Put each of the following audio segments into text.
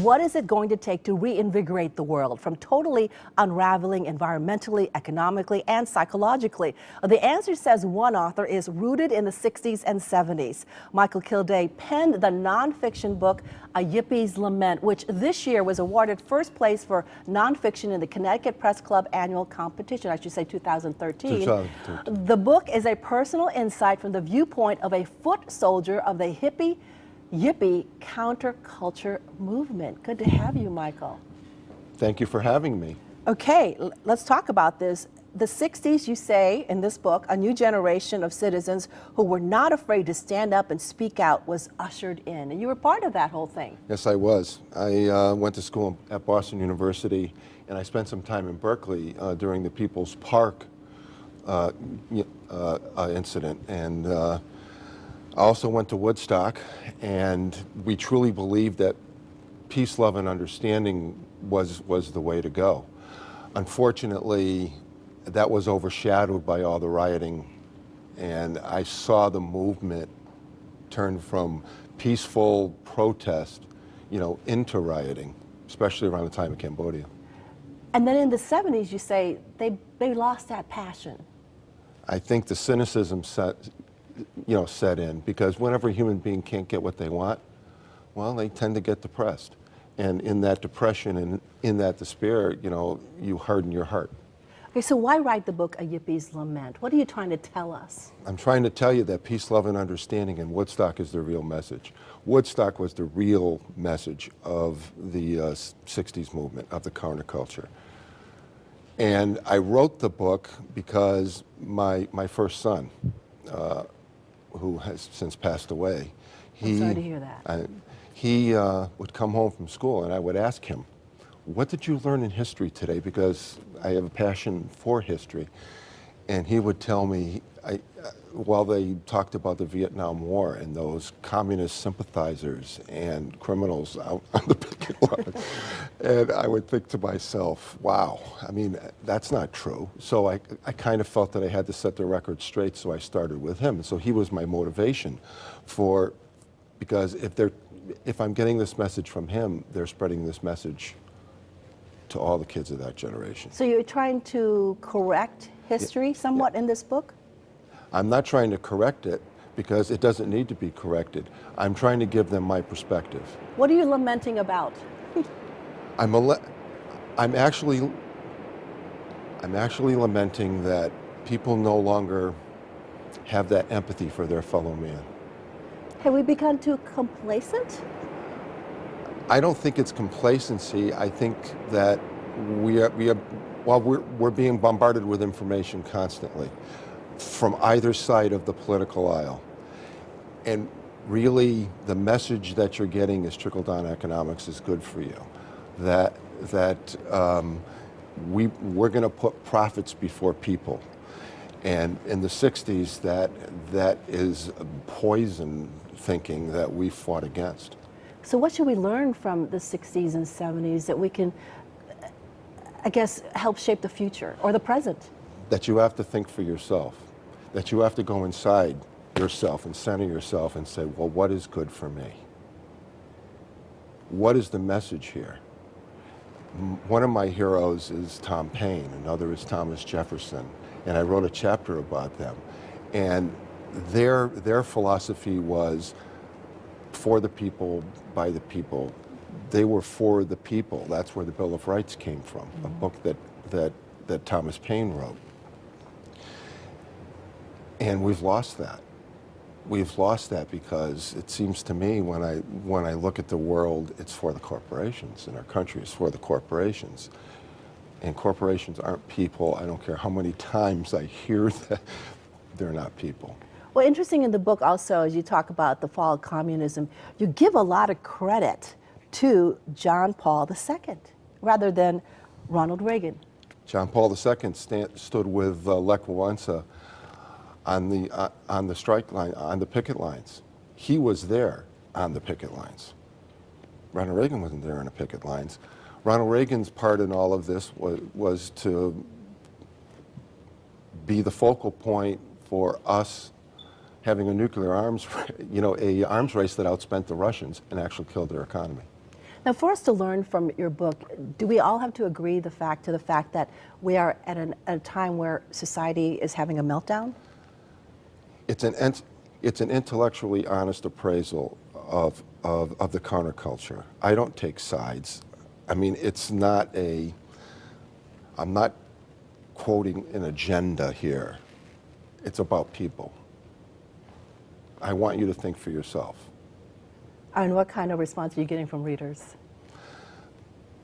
what is it going to take to reinvigorate the world from totally unraveling environmentally, economically, and psychologically? The answer, says one author, is rooted in the 60s and 70s. Michael Kilday penned the nonfiction book, A Yippie's Lament, which this year was awarded first place for nonfiction in the Connecticut Press Club annual competition, I should say 2013. 2013. The book is a personal insight from the viewpoint of a foot soldier of the Yippie counterculture movement. Good to have you, Michael. Thank you for having me. Okay, let's talk about this. The 60s, you say in this book, a new generation of citizens who were not afraid to stand up and speak out was ushered in. And you were part of that whole thing. Yes, I was. I went to school at Boston University, and I spent some time in Berkeley during the People's Park incident. And I also went to Woodstock, and we truly believed that peace, love, and understanding was the way to go. Unfortunately, that was overshadowed by all the rioting, and I saw the movement turn from peaceful protest, into rioting, especially around the time of Cambodia. And then in the 70s, you say they lost that passion. I think the cynicism set in, because whenever a human being can't get what they want, well, they tend to get depressed. And in that depression and in that despair, you harden your heart. Okay, so why write the book, A Yippie's Lament? What are you trying to tell us? I'm trying to tell you that peace, love, and understanding in Woodstock is the real message. Woodstock was the real message of the 60s movement, of the counterculture. And I wrote the book because my first son, who has since passed away, I'm sorry to hear that. He would come home from school, and I would ask him, what did you learn in history today? Because I have a passion for history. And he would tell me, while they talked about the Vietnam War and those communist sympathizers and criminals out on the picket line, and I would think to myself, wow, that's not true. So I kind of felt that I had to set the record straight, so I started with him. So he was my motivation because if I'm getting this message from him, they're spreading this message to all the kids of that generation. So you're trying to correct history somewhat in this book? I'm not trying to correct it, because it doesn't need to be corrected. I'm trying to give them my perspective. What are you lamenting about? I'm actually lamenting that people no longer have that empathy for their fellow man. Have we become too complacent? I don't think it's complacency. I think that we're being bombarded with information constantly from either side of the political aisle. And really, the message that you're getting is trickle-down economics is good for you. That we're going to put profits before people. And in the 60s, that is poison thinking that we fought against. So what should we learn from the 60s and 70s that we can, I guess, help shape the future or the present? That you have to think for yourself. That you have to go inside yourself and center yourself and say, well, what is good for me? What is the message here? One of my heroes is Tom Paine, another is Thomas Jefferson, and I wrote a chapter about them. And their philosophy was for the people, by the people. They were for the people. That's where the Bill of Rights came from, a book that Thomas Paine wrote. And we've lost that. We've lost that because it seems to me when I look at the world, it's for the corporations, and our country is for the corporations. And corporations aren't people. I don't care how many times I hear that they're not people. Well, interesting in the book also, as you talk about the fall of communism, you give a lot of credit to John Paul II rather than Ronald Reagan. John Paul II stood with Lech Wałęsa on the strike line, on the picket lines. He was there on the picket lines. Ronald Reagan wasn't there on the picket lines. Ronald Reagan's part in all of this was to be the focal point for us having a nuclear arms, arms race that outspent the Russians and actually killed their economy. Now, for us to learn from your book, do we all have to agree to the fact that we are at a time where society is having a meltdown? It's an intellectually honest appraisal of the counterculture. I don't take sides. I mean, I'm not quoting an agenda here. It's about people. I want you to think for yourself. And what kind of response are you getting from readers?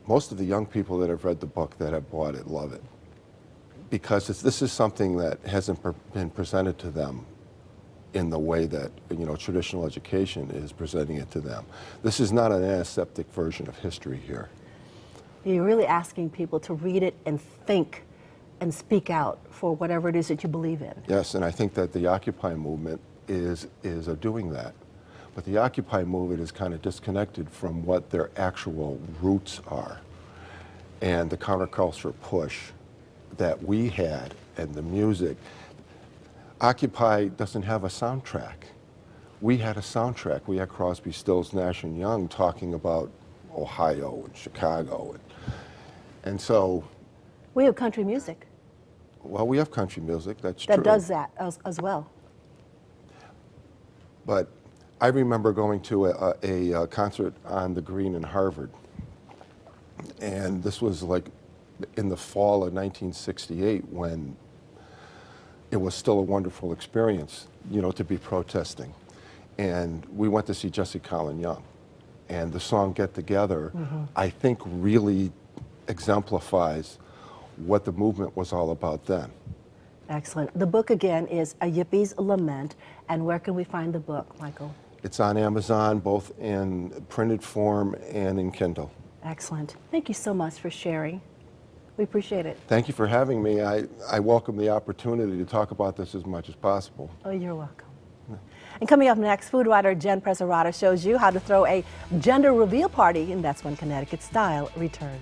Most of the young people that have read the book that have bought it love it, because this is something that hasn't been presented to them in the way that traditional education is presenting it to them. This is not an antiseptic version of history here. You're really asking people to read it and think and speak out for whatever it is that you believe in. Yes, and I think that the Occupy movement is doing that. But the Occupy movement is kind of disconnected from what their actual roots are. And the counterculture push that we had and the music. Occupy doesn't have a soundtrack. We had a soundtrack. We had Crosby, Stills, Nash and Young talking about Ohio and Chicago. And so... We have country music. Well, we have country music, that's true. That does that as well. But I remember going to a concert on the Green in Harvard, and this was like in the fall of 1968 when it was still a wonderful experience, to be protesting. And we went to see Jesse Colin Young, and the song Get Together, I think really exemplifies what the movement was all about then. Excellent. The book again is A Yippie's Lament, and where can we find the book, Michael? It's on Amazon, both in printed form and in Kindle. Excellent. Thank you so much for sharing. We appreciate it. Thank you for having me. I welcome the opportunity to talk about this as much as possible. Oh, you're welcome. And coming up next, food writer Jen Preserata shows you how to throw a gender reveal party, and that's when Connecticut Style returns.